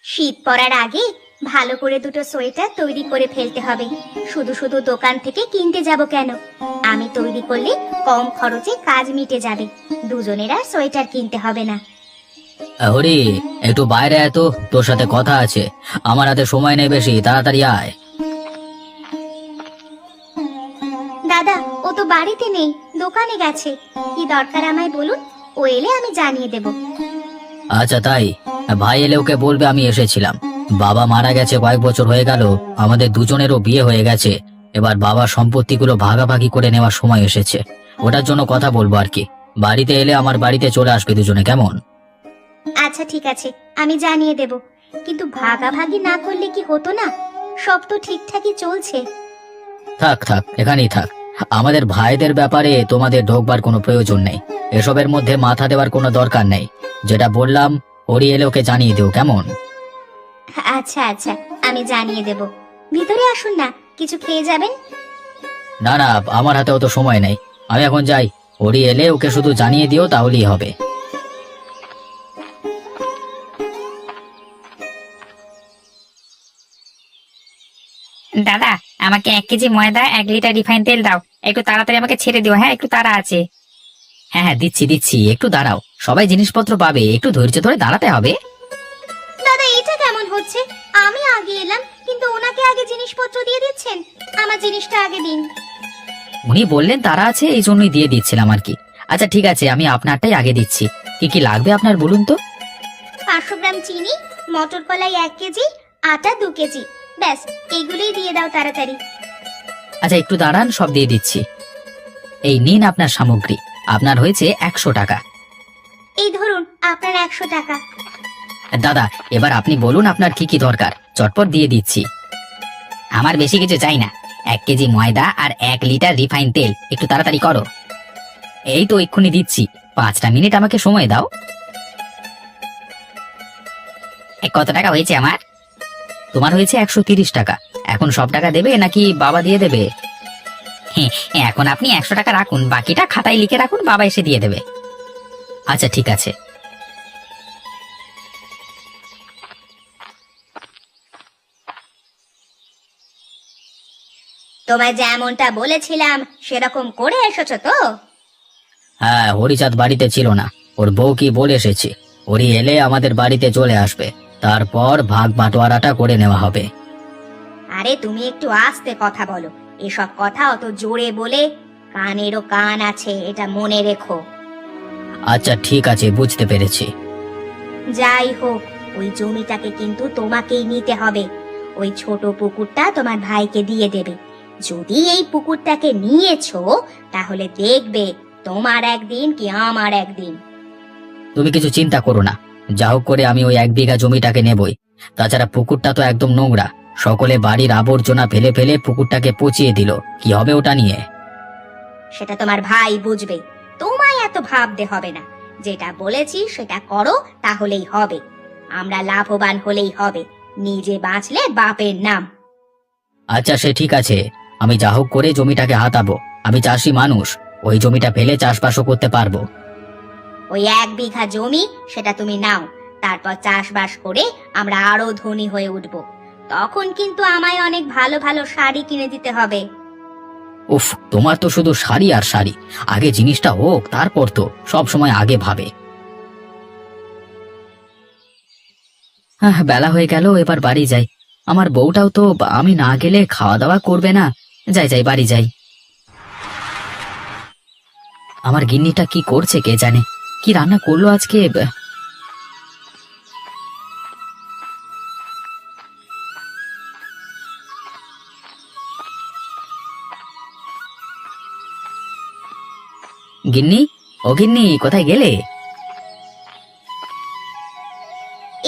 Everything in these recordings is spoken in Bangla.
শীত পড়ার আগে ভালো করে দুটো সোয়েটার তৈরি করে ফেলতে হবে। শুধু শুধু দোকান থেকে কিনতে যাব কেন? আমি তৈরি করলে কম খরচে কাজ মিটে যাবে। দুজনের আর সোয়েটার কিনতে হবে না। হরি, একটু বাইরে আয় তো, তোর সাথে কথা আছে। আমার হাতে সময় নেই বেশি, তাড়াতাড়ি আয়। দাদা, ও তো বাড়িতে নেই, দোকানে গেছে। কি দরকার আমায় বলুন, ও এলে আমি জানিয়ে দেব। আচ্ছা তাই? ভাই এলে ওকে বলবে আমি এসেছিলাম। বাবা মারা গেছে কয়েক বছর হয়ে গেল, আমাদের দুজনেরও বিয়ে হয়ে গেছে। এবার বাবার সম্পত্তিগুলো ভাগাভাগি করে নেওয়ার সময় এসেছে। ওটার জন্য কথা বলবো আর কি। বাড়িতে এলে আমার বাড়িতে চলে আসবে দুজনে, কেমন? আচ্ছা ঠিক আছে, আমি জানিয়ে দেব। কিন্তু ভাগাভাগি না করলে কি হতো না? সব তো ঠিকঠাকই চলছে। থাক থাক, এখানেই থাক। আমাদের ভাইদের ব্যাপারে তোমাদের ঢোকবার কোনো প্রয়োজন নেই। এসবের মধ্যে মাথা দেওয়ার কোনো দরকার নেই। যেটা বললাম, হরি এলে ওকে জানিয়ে দিও, কেমন? আচ্ছা আচ্ছা, আমি জানিয়ে দেব। ভিতরে আসুন না, কিছু খেয়ে যাবেন। না না, আমার হাতেও তো সময় নেই। আমি এখন যাই। হরি এলে ওকে শুধু জানিয়ে দিও, তাহলেই হবে। দাদা, আমাকে 1 কেজি ময়দা 1 লিটার রিফাইন তেল দাও। একটু তাড়াতাড়ি আমাকে ছেড়ে দিও, হ্যাঁ, একটু তাড়া আছে। হ্যাঁ হ্যাঁ, দিচ্ছি দিচ্ছি, একটু দাঁড়াও। সবাই জিনিসপত্র পাবে, একটু ধৈর্য ধরে দাঁড়াতে হবে। দাদা, এটা কেমন হচ্ছে? আমি আগে এলাম, কিন্তু ওনাকে আগে জিনিসপত্র দিয়ে দিচ্ছেন। আমার জিনিসটা আগে দিন। উনি বললেন তারা আছে, এই জন্যই দিয়ে দিচ্ছিলাম আর কি। আচ্ছা ঠিক আছে, আমি আপনারটাই আগে দিচ্ছি। কি কি লাগবে আপনার বলুন তো? 500 গ্রাম চিনি, মটর কলাই 1 কেজি, আটা 2 কেজি। ব্যাস, এইগুলোই দিয়ে দাও তাড়াতাড়ি। আচ্ছা একটু দাঁড়ান, সব দিয়ে দিচ্ছি। এই নিন আপনার সামগ্রী। আপনার হয়েছে 100 টাকা। এই ধরুন আপনার 100 টাকা। দাদা, এবার আপনি বলুন আপনার কি কি দরকার, চটপট দিয়ে দিচ্ছি। আমার বেশি কিছু চাই না। 1 কেজি ময়দা আর 1 লিটার রিফাইন তেল, একটু তাড়াতাড়ি করো। এই তো এক্ষুনি দিচ্ছি, 5টা মিনিট আমাকে সময় দাও। কত টাকা হয়েছে আমার? তোমার হয়েছে 130 টাকা। এখন সব টাকা দেবে নাকি বাবা দিয়ে দেবে? হ্যাঁ, এখন আপনি 100 টাকা রাখুন, বাকিটা খাতায় লিখে রাখুন, বাবা এসে দিয়ে দেবে। আচ্ছা ঠিক আছে। তোমায় যেমনটা বলেছিলাম সেরকম করে এসেছো তো? হ্যাঁ, হরিচাঁদ বাড়িতে ছিল না। ওর বউ কি বলে এসেছি, হরি এলে আমাদের বাড়িতে চলে আসবে। তারপর ভাগ বাটোয়ারাটা করে নেওয়া হবে। আরে তুমি একটু আস্তে কথা বলো। এসব কথা অত জোরে বলে, কানেরও কান আছে, এটা মনে রেখো। আচ্ছা ঠিক আছে, বুঝতে পেরেছি। যাই হোক, ওই জমিটাকে কিন্তু তোমাকেই নিতে হবে। ওই ছোট পুকুরটা তোমার ভাইকে দিয়ে দেবে। যদি এই পুকুরটাকে নিয়েছো, তাহলে দেখবে তোমার একদিন কি আমার একদিন। তুমি কিছু চিন্তা করো না। যা হোক করে আমি ওই 1 বিঘা জমিটাকে নেবই। তাছাড়া পুকুরটা তো একদম নোংরা। সকলে বাড়ির আবর্জনা ফেলে ফেলে পুকুরটাকে পচিয়ে দিল, কি হবে ওটা নিয়ে? সেটা তোমার ভাই বুঝবে, তোমায় এত ভাবতে হবে না। যেটা বলেছি সেটা করো, তাহলেই হবে। আমরা লাভবান হলেই হবে, নিজে বাঁচলে বাপের নাম। আচ্ছা সে ঠিক আছে, আমি যা হোক করে জমিটাকে হাতাবো। আমি চাষি মানুষ, ওই জমিটা ফেলে চাষবাসও করতে পারবো। ওই 1 বিঘা জমি সেটা তুমি নাও, তারপর চাষবাস করে আমরা আরো ধনী হয়ে উঠব। তখন কিন্তু আমায় অনেক ভালো ভালো শাড়ি কিনে দিতে হবে। উফ, তোমার তো শুধু শাড়ি আর শাড়ি। আগে জিনিসটা হোক, তারপর তো সব সময় আগে ভাবে। হ্যাঁ, বেলা হয়ে গেল, এবার বাড়ি যাই। আমার বউটাও তো আমি না গেলে খাওয়া দাওয়া করবে না। যাই যাই, বাড়ি যাই। আমার গিন্নিটা কি করছে কে জানে, কি রান্না করলো আজকে। গিন্নি, ও গিন্নি, কোথায় গেলে?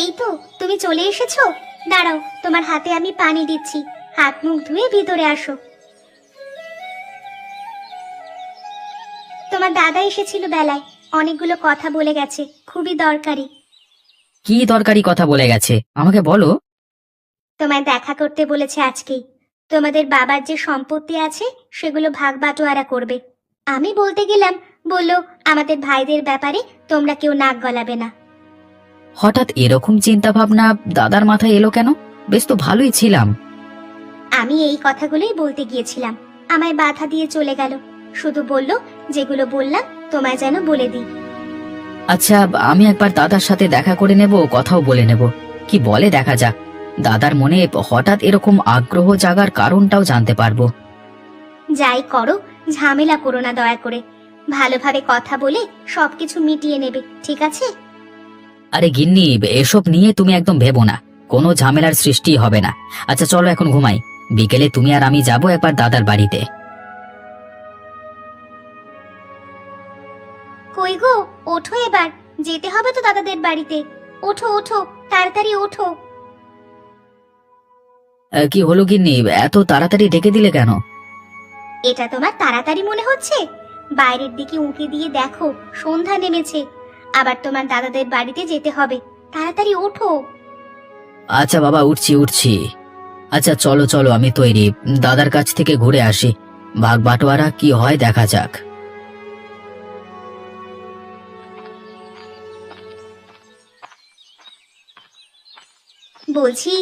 এই তো তুমি চলে এসেছো। দাঁড়াও, তোমার হাতে আমি পানি দিচ্ছি, হাত মুখ ধুয়ে ভিতরে আসো। তোমার দাদা এসেছিল বেলায়, অনেকগুলো কথা বলে গেছে, খুবই দরকারি। কি দরকারি কথা বলে গেছে, আমাকে বলো। তোমায় দেখা করতে বলেছে আজকেই। তোমাদের বাবার যে সম্পত্তি আছে সেগুলো ভাগ বাটোয়ারা করবে। আমি বলতে গেলাম, বললো আমাদের ভাইদের ব্যাপারে তোমরা কেউ নাক গলাবে না। হঠাৎ এরকম চিন্তা ভাবনা দাদার মাথায় এলো কেন? বেশ তো ভালোই ছিলাম। আমি এই কথাগুলোই বলতে গিয়েছিলাম, আমায় বাধা দিয়ে চলে গেল। শুধু বলল যেগুলো বললাম তোমায় যেন বলে দিই। আচ্ছা, আমি একবার দাদার সাথে দেখা করে নেব, কথাও বলে নেব। কি বলে দেখা যাক। দাদার মনে হঠাৎ এরকম আগ্রহ জাগার কারণটাও জানতে পারবো। যাই করো, ঝামেলা করো না দয়া করে। ভালোভাবে কথা বলে সবকিছু মিটিয়ে নেবে, ঠিক আছে? আরে গিন্নি, এসব নিয়ে তুমি একদম ভেবো না, কোনো ঝামেলার সৃষ্টি হবে না। আচ্ছা চলো এখন ঘুমাই, বিকেলে তুমি আর আমি যাবো একবার দাদার বাড়িতে। কই গো, ওঠো এবার, যেতে হবে তো দাদাদের বাড়িতে। ওঠো ওঠো, তাড়াতাড়ি ওঠো। কি হলো গিন্নি, এত তাড়াতাড়ি ডেকে দিলে কেন? এটা তোমার তাড়াতাড়ি মনে হচ্ছে? বাইরের দিকে উঁকি দিয়ে দেখো, সন্ধ্যা নেমেছে। আবার তোমার দাদাদের বাড়িতে যেতে হবে, তাড়াতাড়ি ওঠো। আচ্ছা বাবা, উঠছি উঠছি। আচ্ছা চলো চলো, আমি তৈরি। দাদার কাছ থেকে ঘুরে আসি, ভাগ বাটোয়ারা কি হয় দেখা যাক। বলছি,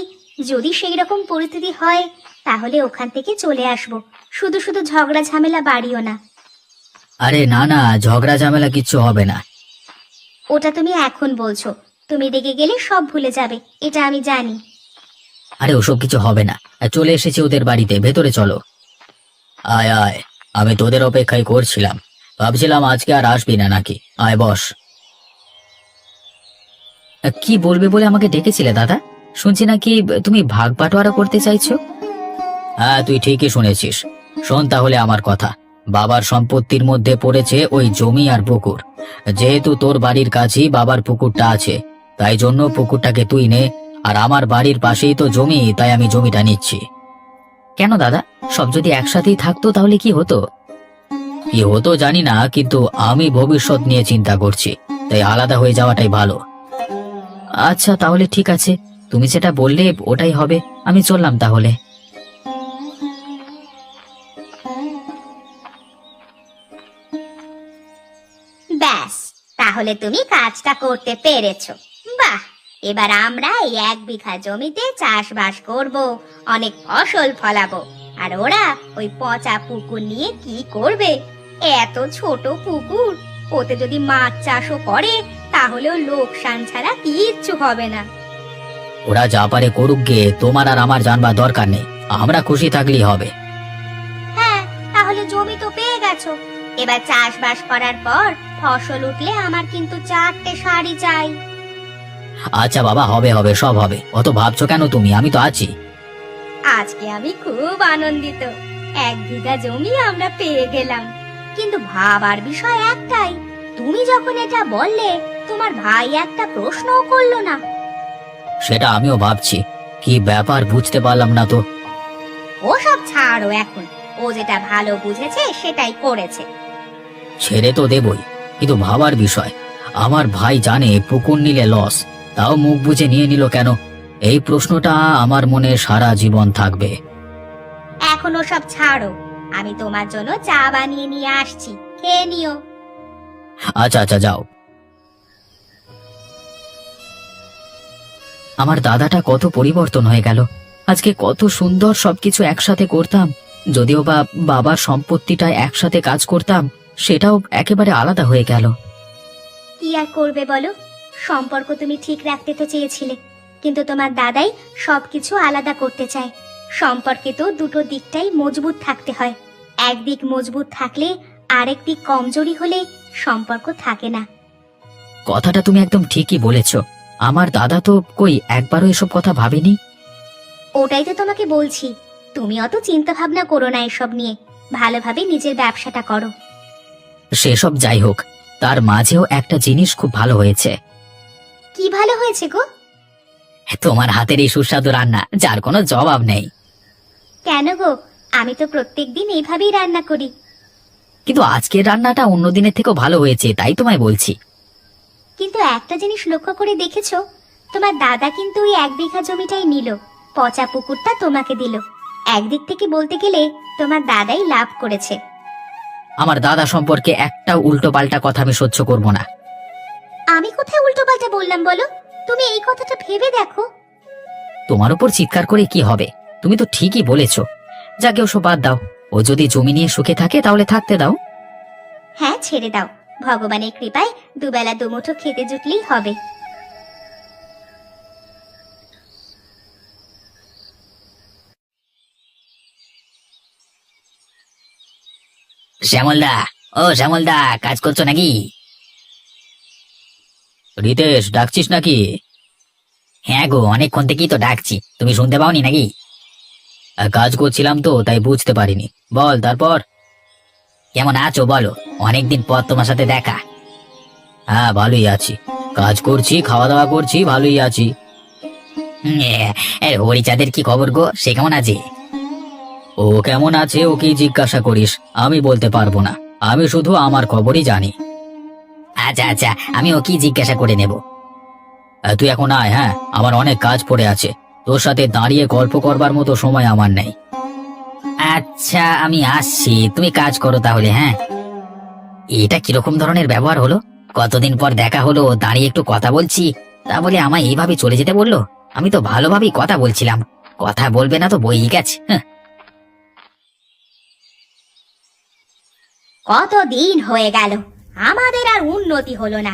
যদি সেই রকম পরিস্থিতি হয় তাহলে ওখান থেকে চলে আসবো। শুধু শুধু ঝগড়া ঝামেলা বাড়িও না। আরে না না, ঝগড়া ঝামেলা কিচ্ছু হবে না। ওটা তুমি এখন বলছো, তুমি রেগে গেলে সব ভুলে যাবে, এটা আমি জানি। আরে ওসব কিছু হবে না, চলে এসেছি ওদের বাড়িতে, ভেতরে চলো। আয় আয়, আমি তোদের অপেক্ষায় করছিলাম, ভাবছিলাম আজকে আর আসবি না নাকি। আয় বস। কি বলবে বলে আমাকে ডেকেছিলে দাদা? শুনছি নাকি তুমি ভাগ বাটোয়ারা করতে চাইছো? হ্যাঁ, তুই ঠিকই শুনেছিস। শোন তাহলে আমার কথা। বাবার সম্পত্তির মধ্যে পড়েছে ওই জমি আর পুকুর। যেহেতু তোর বাড়ির কাছেই বাবার পুকুরটা আছে, তাই জন্য পুকুরটাকে তুই নে। আর আমার বাড়ির পাশেই তো জমি, তাই আমি জমিটা নিচ্ছি। কেন দাদা, সব যদি একসাথেই থাকতো তাহলে কি হতো? কি হতো জানি না, কিন্তু আমি ভবিষ্যৎ নিয়ে চিন্তা করছি, তাই আলাদা হয়ে যাওয়াটাই ভালো। আচ্ছা তাহলে ঠিক আছে, তুমি যেটা বললে ওটাই হবে। আমি চললাম তাহলে। ব্যাস, তাহলে তুমি কাজটা করতে পেরেছো। বাহ, এবার আমরা এই 1 বিঘা জমিতে চাষবাস করব, অনেক ফসল ফলাবো। আর ওরা ওই পচা পুকুর নিয়ে কি করবে? এত ছোট পুকুর, ওতে যদি মাছ চাষও করে তাহলেও লোকসান ছাড়া কিচ্ছু হবে না। ওরা যা পারে করুক গে, তোমার আর আমার জানবার দরকার নেই, আমরা খুশি থাকলেই হবে। হ্যাঁ, তাহলে জমি তো পেয়ে গেছো। এবার চাষবাস করার পর ফসল উঠলে আমার কিন্তু 4টে শাড়ি চাই। আচ্ছা বাবা, হবে হবে, সব হবে। অত ভাবছো কেন তুমি, আমি তো আছি। আজকে আমি খুব আনন্দিত, 1 বিঘা জমি আমরা পেয়ে গেলাম। কিন্তু ভাবার বিষয় একটাই, তুমি যখন এটা বললে তোমার ভাই একটা প্রশ্নও করলো না। সেটা আমিও ভাবছি, কি ব্যাপার বুঝতে পারলাম না তো। ওসব ছাড়ো এখন, ও যেটা ভালো বুঝেছে সেটাই করেছে। ছেড়ে তো দেবই, কিন্তু ভাবার বিষয়, আমার ভাই জানে পুকুর নিলে লস, তাও মুখ বুজে নিয়ে নিল কেন? এই প্রশ্নটা আমার মনে সারা জীবন থাকবে। এখন ওসব ছাড়ো, আমি তোমার জন্য চা বানিয়ে নিয়ে আসছি, খেয়ে নিও। আচ্ছা আচ্ছা, যাও। আমার দাদাটা কত পরিবর্তন হয়ে গেল। আজকে কত সুন্দর সবকিছু একসাথে করতাম, যদিও বা বাবার সম্পত্তিটা একসাথে কাজ করতাম, সেটাও একেবারে আলাদা হয়ে গেল। কি আর করবে বলো, সম্পর্ক তুমি ঠিক রাখতে তো চেয়েছিলে, কিন্তু তোমার দাদাই সবকিছু আলাদা করতে চায়। সম্পর্কে তো দুটো দিকটাই মজবুত থাকতে হয়, একদিক মজবুত থাকলে আরেক দিক কমজোরি হলে সম্পর্ক থাকে না। কথাটা তুমি একদম ঠিকই বলেছ। আমার দাদা তো কই একবারও এসব কথা ভাবেনি। ওটাই তো তোমাকে বলছি, তুমি অত চিন্তা ভাবনা করো না এসব নিয়ে, ভালোভাবে নিজের ব্যবসাটা করো। সেসব যাই হোক, তার মাঝেও একটা জিনিস খুব ভালো হয়েছে। কি ভালো হয়েছে গো? তোমার হাতের এই সুস্বাদু রান্না, যার কোনো জবাব নেই। কেন গো, আমি তো প্রত্যেকদিন এইভাবেই রান্না করি। কিন্তু আজকের রান্নাটা অন্য দিনের থেকেও ভালো হয়েছে, তাই তোমায় বলছি। কিন্তু একটা জিনিস লক্ষ্য করে দেখেছো, তোমার দাদা কিন্তু ওই 1 বিঘা জমিটাই নিল, পচা পুকুরটা তোমাকে দিল। একদিক থেকে বলতে গেলে তোমার দাদাই লাভ করেছে। আমার দাদা সম্পর্কে একটা উল্টো পাল্টা কথা আমি সহ্য করব না। আমি কোথায় উল্টো পাল্টা বললাম বলো? তুমি এই কথাটা ভেবে দেখো। তোমার উপর চিৎকার করে কি হবে? তুমি তো ঠিকই বলেছ। যাকে ওসব বাদ দাও। ও যদি জমি নিয়ে সুখে থাকে তাহলে থাকতে দাও। হ্যাঁ, ছেড়ে দাও। ভগবানের কৃপায় দুবেলা দুমুঠো খেতে জুটলেই হবে। শ্যামলদা, ও শ্যামলদা, কাজ করছো নাকি? রিতেশ, ডাকছিস নাকি? হ্যাঁ গো, অনেকক্ষণ থেকেই তো ডাকছি, তুমি শুনতে পাওনি নাকি? কাজ করছিলাম তো, তাই বুঝতে পারিনি। বল তারপর। কেমন আছো বলো? অনেকদিন পর তোমার সাথে দেখা। হ্যাঁ, ভালোই আছি। কাজ করছি, খাওয়া দাওয়া করছি, ভালোই আছি। হরিচাঁদের কি খবর গো? সে কেমন আছে? ও কেমন আছে ওকেই জিজ্ঞাসা করিস, আমি বলতে পারবো না। আমি শুধু আমার খবরই জানি। আচ্ছা আচ্ছা, আমি ওকেই জিজ্ঞাসা করে নেব। তুই এখন আয়। হ্যাঁ, আমার অনেক কাজ পড়ে আছে। তোর সাথে দাঁড়িয়ে গল্প করবার মতো সময় আমার নেই। আচ্ছা, আমি আসছি, তুমি কাজ করো তাহলে। হ্যাঁ। এটা কিরকম ধরনের ব্যবহার হলো? কতদিন পর দেখা হলো, দাঁড়িয়ে একটু কথা বলছি, তা বলে আমায় এইভাবে চলে যেতে বললো? আমি তো ভালোভাবেই কথা বলছিলাম। কথা বলবে না তো বই গেছে। কতদিন হয়ে গেল, আমাদের আর উন্নতি হলো না।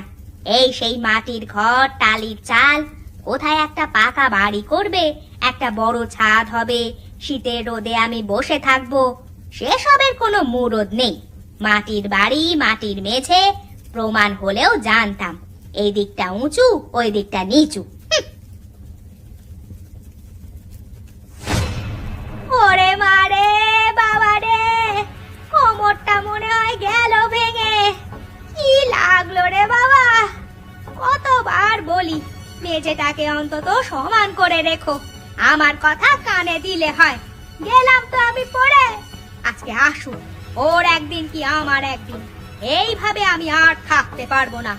এই সেই মাটির ঘর, টালির চাল, কোথায় একটা পাকা বাড়ি করবে, একটা বড় ছাদ হবে, শীতের রোদে আমি বসে থাকবো, সেসবের কোনো মুরদ নেই। মাটির বাড়ি, মাটির মেঝে, প্রমাণ হলেও জানতাম এই দিকটা উঁচু, ওই দিকটা নিচু। ওরে মারে বাবা রে, কোমরটা মনে হয় গেল ভেঙে। কি লাগলো রে বাবা! কতবার বলি মেঝেটাকে অন্তত সমান করে রেখো, আমার কথা কানে দিলে হয়। গেলাম তো আমি পড়ে। আজকে আসুন, ওর একদিন কি আমার একদিন। এইভাবে আমি আর থাকতে পারবো না।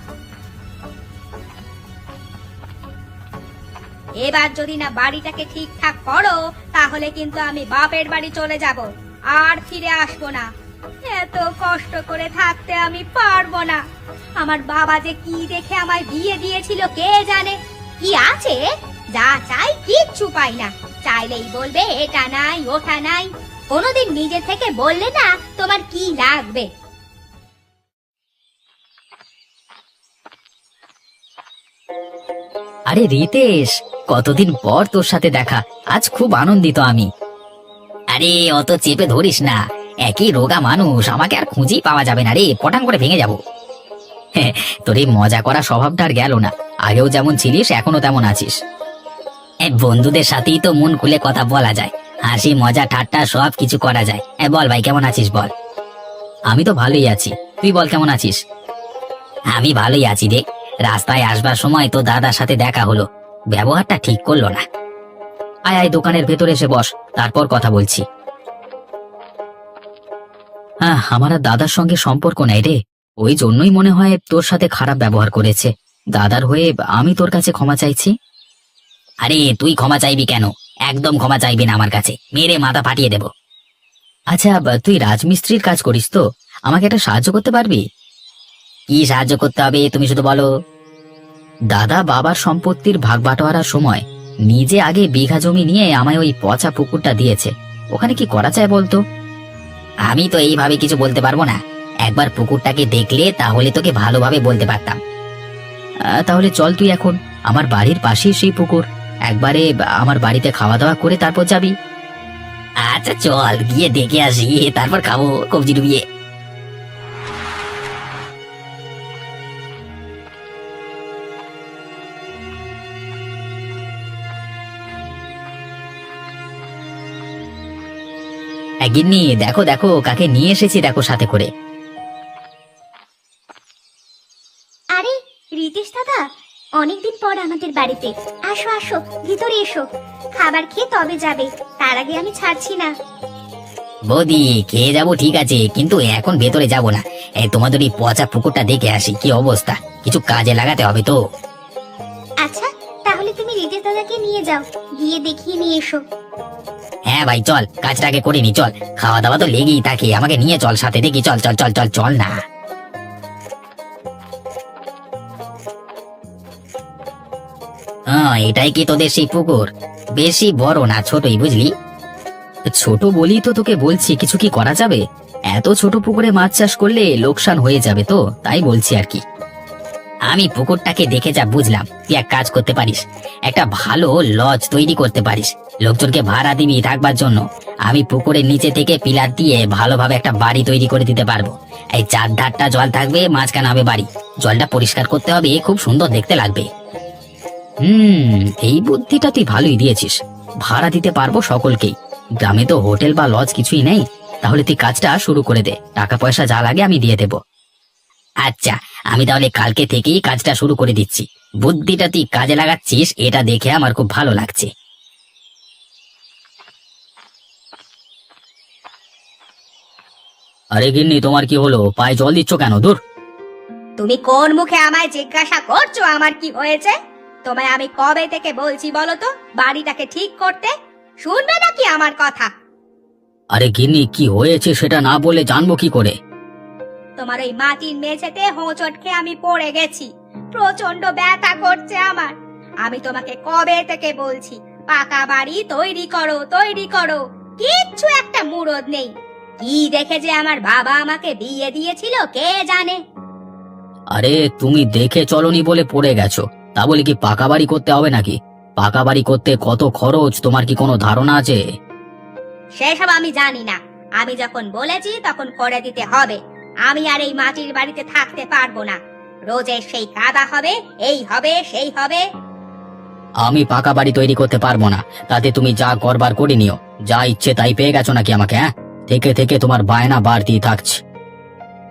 এবার যদি না বাড়িটাকে ঠিকঠাক করো, তাহলে কিন্তু আমি বাপের বাড়ি চলে যাব, আর ফিরে আসবো না। এত কষ্ট করে থাকতে আমি পারবো না। আমার বাবা যে কি দেখে আমায় বিয়ে দিয়েছিল কে জানে। কি আছে? যা চাই কিচ্ছু পাই না। চাইলেই বলবে এটা নাই, ওটা নাই। কোনোদিন নিজে থেকে বললে না তোমার কি লাগবে। আরে রিতেশ, কতদিন পর তোর সাথে দেখা। আজ খুব আনন্দিত আমি। আরে অত চেপে ধরিস না, একই রোগা মানুষ, আমাকে আর খুঁজেই পাওয়া যাবে না রে, পটাং করে ভেঙে যাবো। তোর এই মজা করা স্বভাবটা আর গেল না। আগেও যেমন ছিলিস এখনো তেমন আছিস। বন্ধুদের সাথেই তো মন খুলে কথা বলা যায়, হাসি মজা ঠাট্টা সব কিছু করা যায়। বল ভাই, কেমন আছিস বল। আমি তো ভালোই আছি, তুই বল কেমন আছিস। আমি ভালোই আছি রে। রাস্তায় আসবার সময় তো দাদার সাথে দেখা হলো, ব্যবহারটা ঠিক করলো না। আয় আয়, দোকানের ভেতরে এসে বস, তারপর কথা বলছি। আমার আর দাদার সঙ্গে সম্পর্ক নেই রে, ওই জন্যই মনে হয় তোর সাথে খারাপ ব্যবহার করেছে। দাদার হয়ে আমি তোর কাছে ক্ষমা চাইছি। আরে তুই ক্ষমা চাইবি কেন? একদম ক্ষমা চাইবি না আমার কাছে, মেরে মাথা ফাটিয়ে দেব। আচ্ছা, তুই রাজমিস্ত্রির কাজ করিস তো, আমাকে একটা সাহায্য করতে পারবি? কি সাহায্য করতে হবে তুমি শুধু বলো। দাদা বাবার সম্পত্তির ভাগ বাটোয়ারার সময় নিজে আগে বিঘা জমি নিয়ে আমায় ওই পচা পুকুরটা দিয়েছে, ওখানে কি করা যায় বলতো? আমি তো এইভাবে কিছু বলতে পারবো না, একবার পুকুরটাকে দেখলে তাহলে তোকে ভালোভাবে বলতে পারতাম। তাহলে চল, তুই এখন আমার বাড়ির পাশেই সেই পুকুর, একবারে আমার বাড়িতে খাওয়া দাওয়া করে তারপর যাবি। আচ্ছা চল, গিয়ে দেখে আসি, তারপর খাবো কবজি ডুবিয়ে। গিন্নি, দেখো দেখো কাকে নিয়ে এসেছি, দেখো সাথে করে। আরে রিতেশ দাদা, অনেকদিন পর আমাদের বাড়িতে। আসো আসো, ভিতরে এসো। খাবার খেয়ে তবে যাবে, তার আগে আমি ছাড়ছি না। বৌদি, খেয়ে যাবো ঠিক আছে, কিন্তু এখন ভেতরে যাব না। তোমাদের এই পচা পুকুরটা দেখে আসি কি অবস্থা, কিছু কাজে লাগাতে হবে তো। আচ্ছা, তাহলে তুমি রিতেশ দাদাকে নিয়ে যাও, গিয়ে দেখিয়ে নিয়ে এসো। হ্যাঁ ভাই চল, কাজটাকে করে নি চল, খাওয়া দাওয়া তো লেগেই থাকে, আমাকে নিয়ে চল সাথে, দেখি চল চল চল চল চল না। এটাই কি তোদের সেই পুকুর? বেশি বড় না, ছোটই বুঝলি। ছোট বলি তো তোকে বলছি, কিছু কি করা যাবে? এত ছোট পুকুরে মাছ চাষ করলে লোকসান হয়ে যাবে, তো তাই বলছি আর কি। আমি পুকুরটাকে দেখে যা বুঝলাম, তুই এক কাজ করতে পারিস, একটা ভালো লজ তৈরি করতে পারিস, লোকজনকে ভাড়া দিবি থাকবার জন্য। আমি পুকুরের নিচে থেকে পিলার দিয়ে ভালোভাবে একটা বাড়ি তৈরি করে দিতে পারবো। এই চারধারটা জল থাকবে, মাঝখানে হবে বাড়ি। জলটা পরিষ্কার করতে হবে, খুব সুন্দর দেখতে লাগবে। এই বুদ্ধিটা তুই ভালোই দিয়েছিস। ভাড়া দিতে পারবো সকলকেই। গ্রামে তো হোটেল বা লজ কিছুই নেই। তাহলে তুই কাজটা শুরু করে দে, টাকা পয়সা যা লাগে আমি দিয়ে দেব। আচ্ছা, আমি তাহলে কালকে থেকেই কাজটা শুরু করে দিচ্ছি। বুদ্ধিটা তুই কাজে লাগাচ্ছিস, এটা দেখে আমার খুব ভালো লাগছে। আরে গিন্নি, তোমার কি হলো? পায়ে জল দিচ্ছ কেন? দূর। তুমি কোন মুখে আমায় জিজ্ঞাসা করছো আমার কি হয়েছে? তোমায় আমি কবে থেকে বলছি বলো তো, বাড়িটাকে ঠিক করতে? শুনবে নাকি আমার কথা? আরে গিন্নি, কি হয়েছে সেটা না বলে জানবো কি করে? তোমার ওই মাটির মেঝেতে হোঁচট খেয়ে আমি পড়ে গেছি, প্রচন্ড ব্যথা করছে আমার। আমি তোমাকে কবে থেকে বলছি পাকা বাড়ি তৈরি করো তৈরি করো, কিচ্ছু একটা মুরদ নেই। কি দেখে যে আমার বাবা আমাকে বিয়ে দিয়েছিল কে জানে। আরে তুমি দেখে চলনি বলে পড়ে গেছো, তা বলে কি পাকা বাড়ি করতে হবে নাকি? পাকা বাড়ি করতে কত খরচ তোমার কি কোনো ধারণা আছে? সেসব আমি জানি না। আমি যখন বলেছি তখন করে দিতে হবে। আমি আর এই মাটির বাড়িতে থাকতে পারবো না। রোজের সেই কাদা হবে, এই হবে সেই হবে। আমি পাকা বাড়ি তৈরি করতে পারবো না। তাতে তুমি যা করবার করে নিও। যা ইচ্ছে তাই পেয়ে গেছো নাকি আমাকে? হ্যাঁ, থেকে থেকে তোমার বায়না বাড়তেই থাকছে।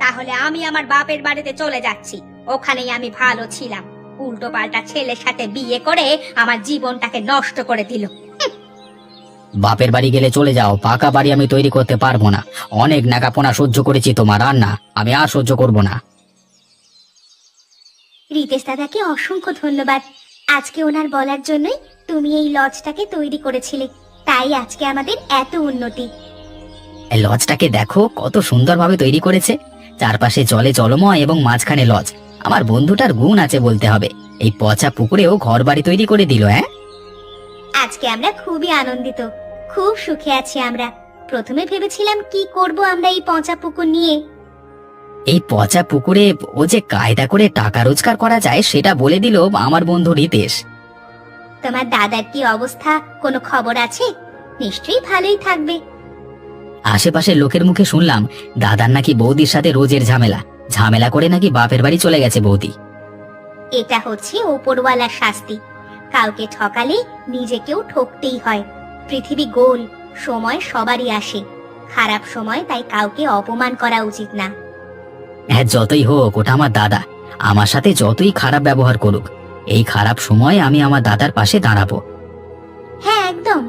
তাহলে আমি আমার বাপের বাড়িতে চলে যাচ্ছি। ওখানেই আমি ভালো ছিলাম। উল্টো পাল্টা ছেলের সাথে বিয়ে করে আমার জীবনটাকে নষ্ট করে দিল। বাপের বাড়ি গেলে চলে যাও, পাকা বাড়ি আমি তৈরি করতে পারবো না। অনেক নাকাপোনা সহ্য করেছি তোমার, আর না, আমি আর সহ্য করবো না। রিতেশ দাদাকে অসংখ্য ধন্যবাদ। আজকে ওনার বলার জন্যই তুমি এই লজটাকে তৈরি করেছিলে, তাই আজকে আমাদের এত উন্নতি। এই লজটাকে দেখো কত সুন্দরভাবে তৈরি করেছে। চারপাশে জলে জলময় এবং মাঝখানে লজ। আমার বন্ধুটার গুণ আছে বলতে হবে। এই পচা পুকুরেও ঘর বাড়ি তৈরি করে দিল। হ্যাঁ, আজকে আমরা খুবই আনন্দিত, খুব সুখে আছি আমরা। প্রথমে ভেবেছিলাম কি করব আমরা এই পচা পুকুর নিয়ে। এই পচা পুকুরে ও যে কায়দা করে টাকা রোজগার করা যায় সেটা বলে দিল আমার বন্ধু রিতেশ। তোমার দাদার কি অবস্থা, কোনো খবর আছে? নিশ্চয়ই ভালোই থাকবে। আশেপাশের লোকের মুখে শুনলাম দাদার নাকি বৌদির সাথে রোজের ঝামেলা ঝামেলা করে নাকি বাপের বাড়ি চলে গেছে বৌদি। এটা হচ্ছে ওপরওয়ালার শাস্তি। কাউকে ঠকালে নিজেকেও ঠকতেই হয়। পৃথিবী গোল, সময় সবারই আসে। খারাপ সময় তাই কাউকে অপমান করা উচিত না। হ্যাঁ, যতই হোক ওটা আমার দাদা। আমার সাথে যতই খারাপ ব্যবহার করুক, এই খারাপ সময় আমি আমার দাদার পাশে দাঁড়াবো। হ্যাঁ একদম।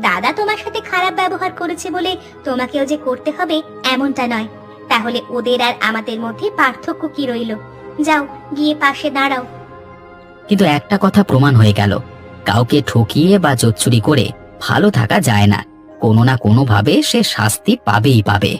দাদা তোমার সাথে খারাপ ব্যবহার করেছে বলে তোমাকেও যে করতে হবে এমনটা নয়। তাহলে ওদের আর আমাদের মধ্যে পার্থক্য কি রইল? যাও গিয়ে পাশে দাঁড়াও। কিন্তু একটা কথা প্রমাণ হয়ে গেল, কাউকে ঠকিয়ে বা জোচ্চুরি করে ভালো থাকা যায় না। কোনো না কোনো ভাবে সে শাস্তি পাবেই পাবে।